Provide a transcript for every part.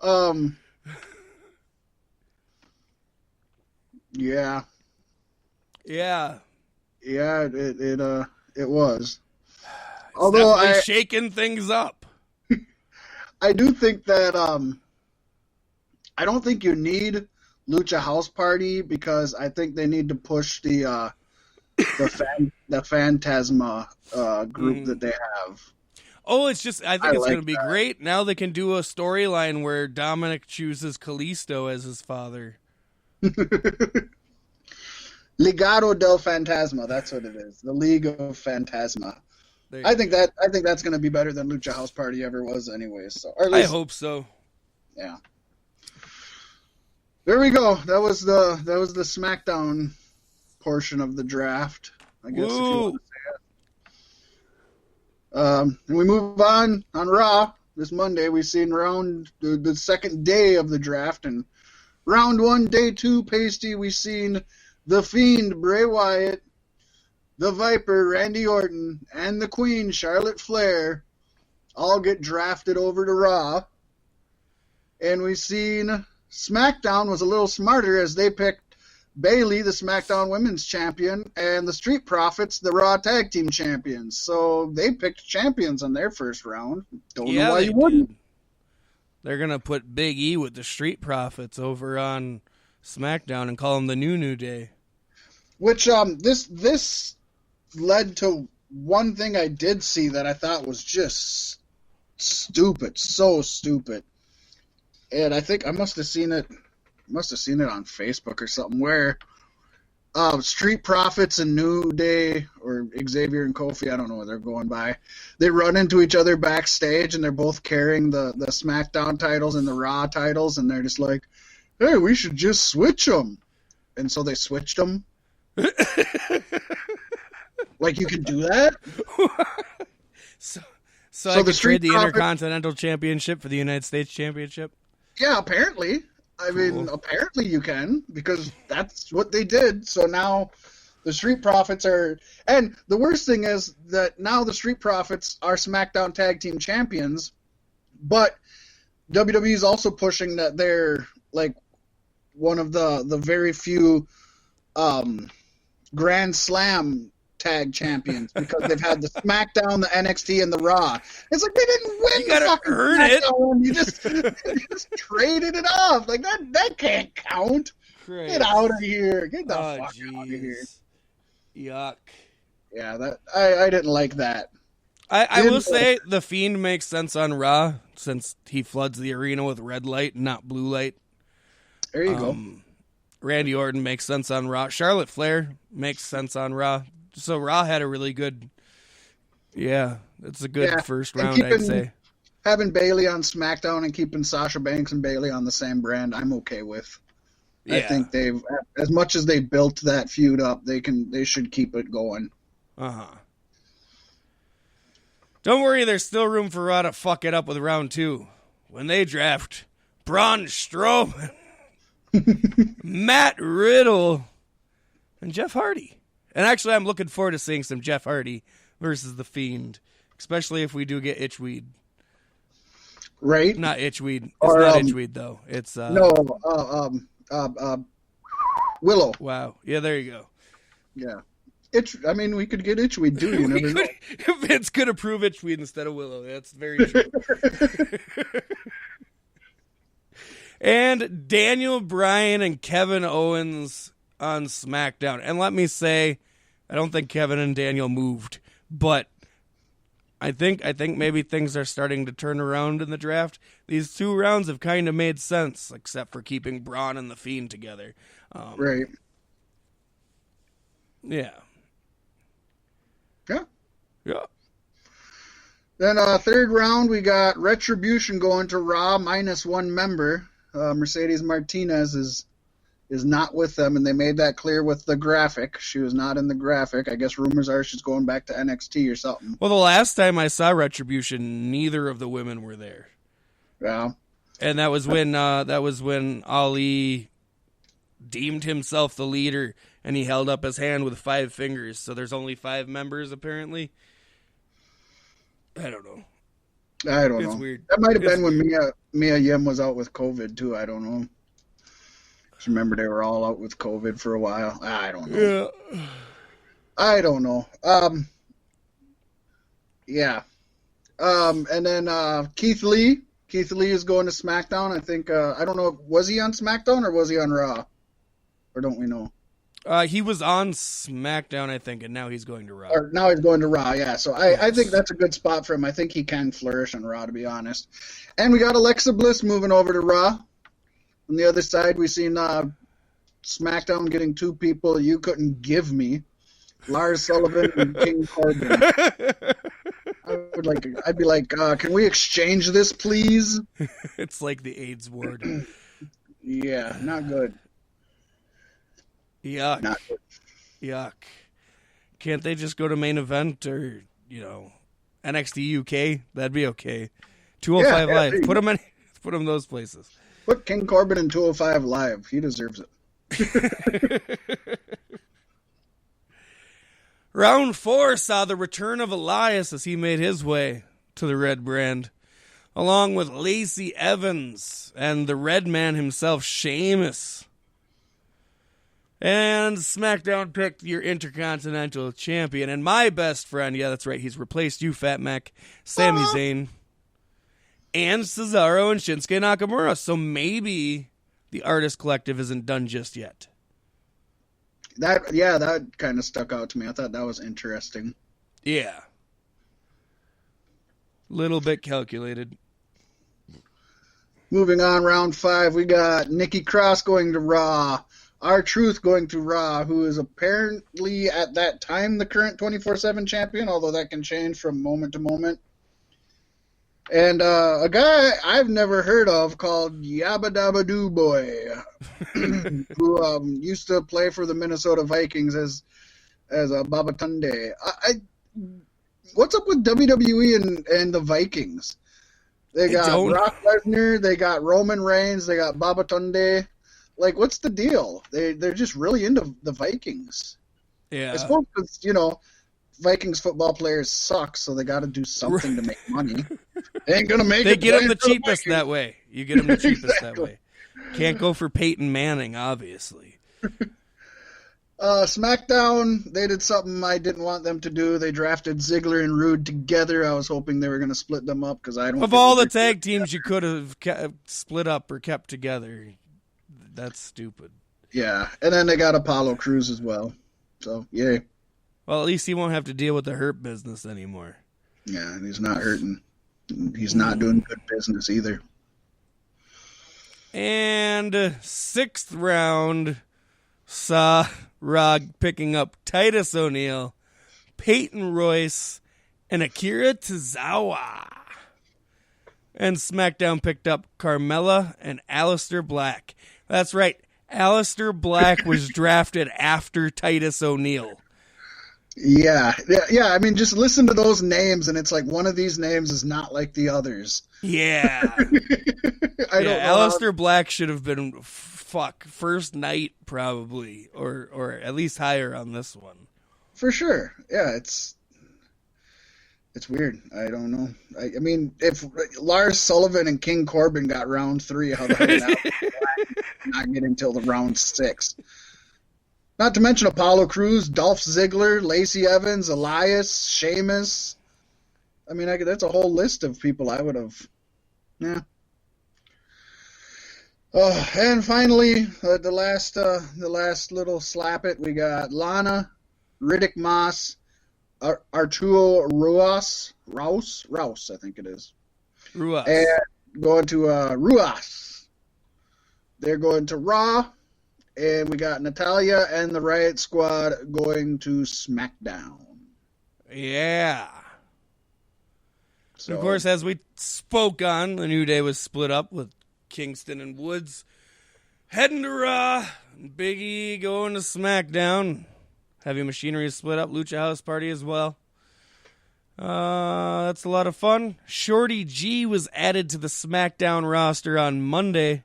Um, yeah, Yeah. yeah, it was. It's Although definitely shaking things up. I do think that I don't think you need Lucha House Party because I think they need to push the Phantasma group that they have. Oh, it's just, I think I it's going like to be great. Now they can do a storyline where Dominic chooses Kalisto as his father. that. Legado del Fantasma, that's what it is. The League of Phantasma. I think that's going to be better than Lucha House Party ever was, anyways. So, or at I least, hope so. yeah. There we go. That was the SmackDown portion of the draft, I guess. If you want to say it. And we move on Raw this Monday. We've seen the second day of the draft, and round 1, day 2, Pasty. We've seen the Fiend Bray Wyatt, the Viper Randy Orton, and the Queen Charlotte Flair all get drafted over to Raw. And we've seen SmackDown was a little smarter as they picked Bayley, the SmackDown Women's Champion, and the Street Profits, the Raw Tag Team Champions. So they picked champions in their first round. Don't know why you wouldn't. They're going to put Big E with the Street Profits over on SmackDown and call them the New Day. Which this led to one thing I did see that I thought was just stupid, so stupid. And I think I must have seen it on Facebook or something where Street Profits and New Day, or Xavier and Kofi, I don't know what they're going by, they run into each other backstage and they're both carrying the SmackDown titles and the Raw titles, and they're just like, hey, we should just switch them. And so they switched them. Like, you can do that? So I could trade the Intercontinental Championship for the United States Championship? Yeah, apparently. I mean, apparently you can, because that's what they did. So now the Street Profits are... And the worst thing is that now the Street Profits are SmackDown Tag Team Champions, but WWE is also pushing that they're, like, one of the very few Grand Slam tag champions because they've had the SmackDown, the NXT, and the Raw. It's like they didn't win. You gotta earn it. You just traded it off. Like that can't count. Great. Get out of here. Get the fuck out of here. Yuck. Yeah, that I didn't like that. I will say the Fiend makes sense on Raw since he floods the arena with red light, not blue light. There you go. Randy Orton makes sense on Raw. Charlotte Flair makes sense on Raw. So Raw had a really good, it's a good first round, I'd say. Having Bayley on SmackDown and keeping Sasha Banks and Bayley on the same brand, I'm okay with. Yeah. I think they've, as much as they built that feud up, they should keep it going. Don't worry, there's still room for Raw to fuck it up with round 2 when they draft Braun Strowman, Matt Riddle, and Jeff Hardy. And actually, I'm looking forward to seeing some Jeff Hardy versus The Fiend, especially if we do get Itchweed. Right? Not Itchweed. It's not Itchweed, though. It's... Willow. Wow. Yeah, there you go. Yeah. We could get Itchweed, too. You never know. Vince could approve Itchweed instead of Willow. That's very true. And Daniel Bryan and Kevin Owens on SmackDown. And let me say, I don't think Kevin and Daniel moved, but I think maybe things are starting to turn around in the draft. These 2 rounds have kind of made sense, except for keeping Braun and The Fiend together. Right. Yeah. Yeah. Yeah. Then third round, we got Retribution going to Raw minus 1 member. Mercedes Martinez is not with them, and they made that clear with the graphic. She was not in the graphic. I guess rumors are she's going back to NXT or something. Well, the last time I saw Retribution, neither of the women were there. Yeah. And that was when Ali deemed himself the leader, and he held up his hand with 5 fingers. So there's only 5 members, apparently. I don't know. I don't It's know. weird. That might have It's been when Mia Yim was out with COVID too. I don't know. Just remember they were all out with COVID for a while. I don't know. Yeah. I don't know. Yeah. And then Keith Lee. Keith Lee is going to SmackDown. I think. I don't know. Was he on SmackDown or was he on Raw? Or don't we know? He was on SmackDown, I think, and now he's going to Raw. Or now he's going to Raw. Yeah. So I think that's a good spot for him. I think he can flourish on Raw, to be honest. And we got Alexa Bliss moving over to Raw. On the other side, we seen SmackDown getting two people you couldn't give me. Lars Sullivan and King Corbin. I'd be like, can we exchange this, please? It's like the AIDS ward. Yeah, not good. Yuck. Not good. Yuck. Can't they just go to main event or, NXT UK? That'd be okay. 205 Yeah, Live. Put them in those places. Put King Corbin in 205 Live. He deserves it. Round 4 saw the return of Elias as he made his way to the Red Brand, along with Lacey Evans and the Red Man himself, Sheamus. And SmackDown picked your Intercontinental Champion and my best friend, yeah, that's right, he's replaced you, Fat Mac, Sami Zayn, and Cesaro and Shinsuke Nakamura. So maybe the Artist Collective isn't done just yet. That kind of stuck out to me. I thought that was interesting. Yeah. Little bit calculated. Moving on, round 5, we got Nikki Cross going to Raw. R-Truth going to Raw, who is apparently at that time the current 24/7 champion, although that can change from moment to moment. And a guy I've never heard of called Yabba Dabba Doo Boy, who used to play for the Minnesota Vikings as a Babatunde. What's up with WWE and the Vikings? They got Brock Lesnar, they got Roman Reigns, they got Babatunde. Like, what's the deal? They're just really into the Vikings. Yeah. I suppose because, Vikings football players suck, so they got to do something to make money. They ain't gonna make They it. get them the cheapest that way. You get them the cheapest Exactly. that way. Can't go for Peyton Manning, obviously. SmackDown, they did something I didn't want them to do. They drafted Ziggler and Rude together. I was hoping they were going to split them up because I don't. Of all the tag teams you could have split up or kept together, that's stupid. Yeah, and then they got Apollo Crews as well. So yay. Well, at least he won't have to deal with the Hurt Business anymore. Yeah, and he's not hurting. He's not doing good business either. And 6th round saw Raw picking up Titus O'Neil, Peyton Royce, and Akira Tozawa. And SmackDown picked up Carmella and Aleister Black. That's right. Aleister Black was drafted after Titus O'Neil. Yeah. I mean, just listen to those names, and it's like one of these names is not like the others. Yeah. I don't know. Aleister Black should have been first night probably, or at least higher on this one. For sure. Yeah, it's weird. I don't know. I mean, if Lars Sullivan and King Corbin got round 3, how the hell did that not get until the round 6? Not to mention Apollo Crews, Dolph Ziggler, Lacey Evans, Elias, Sheamus. I mean, that's a whole list of people I would have. Yeah. And finally, the last little slap it, we got Lana, Riddick Moss, Arturo Ruas, I think it is. Ruas. And going to Ruas. They're going to Raw, and we got Natalya and the Riot Squad going to SmackDown. Yeah. So, of course, as we spoke on, the New Day was split up with Kingston and Woods heading to Raw. Big E going to SmackDown. Heavy Machinery is split up. Lucha House Party as well. That's a lot of fun. Shorty G was added to the SmackDown roster on Monday,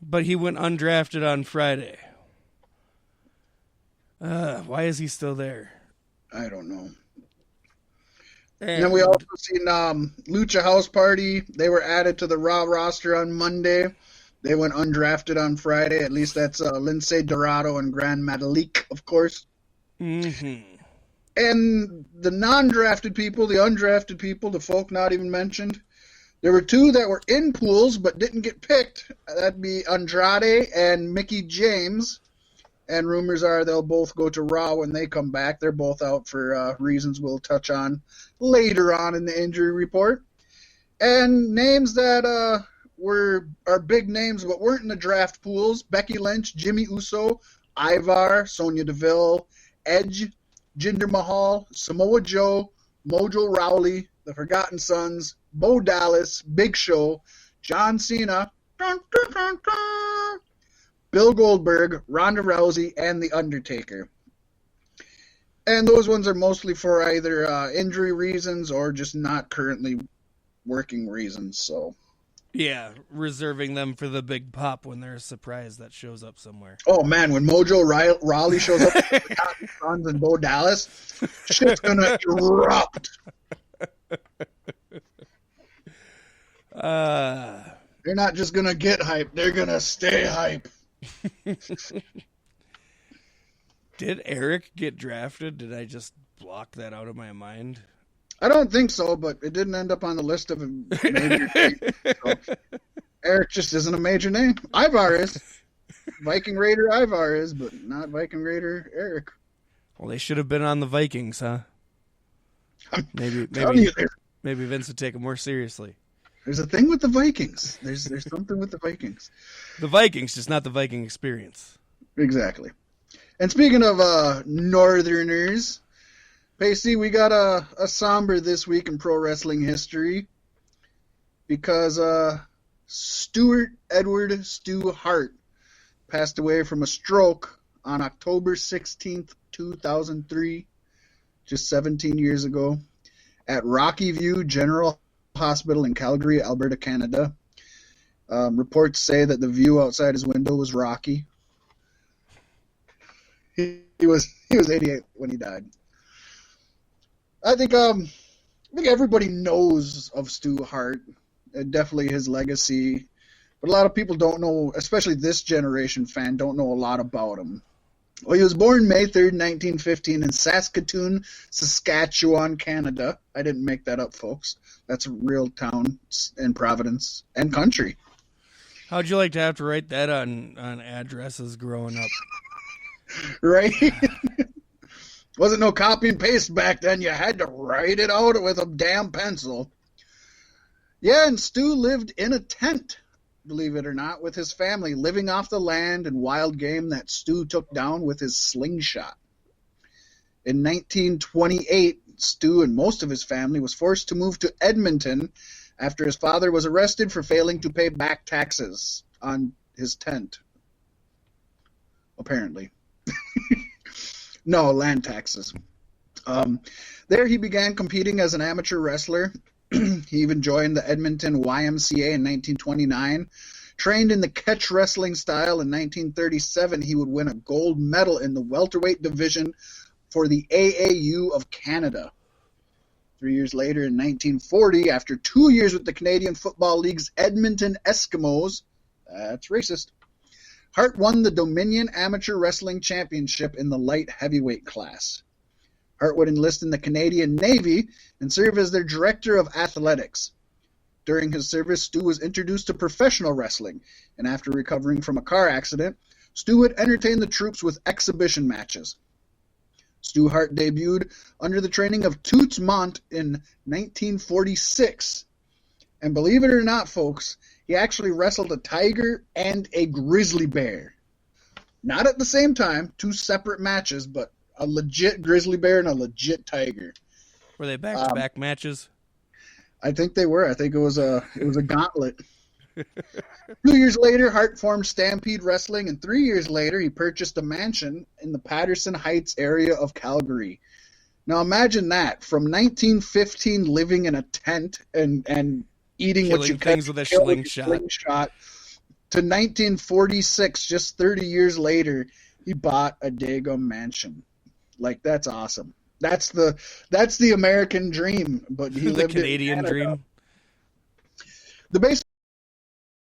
but he went undrafted on Friday. Why is he still there? I don't know. And then we also seen Lucha House Party. They were added to the Raw roster on Monday. They went undrafted on Friday. At least that's Lindsay Dorado and Gran Metalik, of course. Mm-hmm. And the non-drafted people, the undrafted people, the folk not even mentioned, there were two that were in pools but didn't get picked. That'd be Andrade and Mickey James. And rumors are they'll both go to Raw when they come back. They're both out for reasons we'll touch on later on in the injury report. And names that are big names but weren't in the draft pools: Becky Lynch, Jimmy Uso, Ivar, Sonya Deville, Edge, Jinder Mahal, Samoa Joe, Mojo Rawley, The Forgotten Sons, Bo Dallas, Big Show, John Cena, Bill Goldberg, Ronda Rousey, and The Undertaker. And those ones are mostly for either injury reasons or just not currently working reasons. So, yeah, reserving them for the big pop when there's a surprise that shows up somewhere. Oh man, when Mojo Rawley shows up with the Forgotten Sons and Bo Dallas, shit's gonna erupt. They're not just gonna get hype; they're gonna stay hype. Did Eric get drafted? Did I just block that out of my mind? I don't think so, but it didn't end up on the list of major names. So Eric just isn't a major name. Ivar is. Viking Raider Ivar is, but not Viking Raider Eric. Well, they should have been on the Vikings, huh? Maybe Vince would take them more seriously. There's a thing with the Vikings. There's something with the Vikings. The Vikings, just not the Viking experience. Exactly. And speaking of Northerners, Pacey, we got a somber this week in pro wrestling history because Stuart Edward Stu Hart passed away from a stroke on October 16th, 2003, just 17 years ago, at Rocky View General Hospital in Calgary, Alberta, Canada. Reports say that the view outside his window was rocky. He was 88 when he died. I think everybody knows of Stu Hart, and definitely his legacy, but a lot of people don't know, especially this generation fan, don't know a lot about him. Well, he was born May 3rd, 1915 in Saskatoon, Saskatchewan, Canada. I didn't make that up, folks. That's a real town in Providence and country. How'd you like to have to write that on addresses growing up? Right? Wasn't no copy and paste back then. You had to write it out with a damn pencil. Yeah, and Stu lived in a tent, believe it or not, with his family, living off the land and wild game that Stu took down with his slingshot. In 1928, Stu and most of his family was forced to move to Edmonton after his father was arrested for failing to pay back taxes on his tent. Apparently. No, land taxes. There he began competing as an amateur wrestler. He even joined the Edmonton YMCA in 1929. Trained in the catch wrestling style in 1937, he would win a gold medal in the welterweight division for the AAU of Canada. 3 years later, in 1940, after 2 years with the Canadian Football League's Edmonton Eskimos, that's racist, Hart won the Dominion Amateur Wrestling Championship in the light heavyweight class. Hart would enlist in the Canadian Navy and serve as their director of athletics. During his service, Stu was introduced to professional wrestling, and after recovering from a car accident, Stu would entertain the troops with exhibition matches. Stu Hart debuted under the training of Toots Mondt in 1946. And believe it or not, folks, he actually wrestled a tiger and a grizzly bear. Not at the same time, two separate matches, but a legit grizzly bear and a legit tiger. Were they back-to-back matches? I think they were. I think it was a gauntlet. 2 years later, Hart formed Stampede Wrestling, and 3 years later, he purchased a mansion in the Patterson Heights area of Calgary. Now imagine that, from 1915 living in a tent and eating killing what you things with a slingshot, to 1946, just 30 years later, he bought a daggum mansion. Like, that's awesome. That's the American dream, but he The lived Canadian it in Canada. dream. The base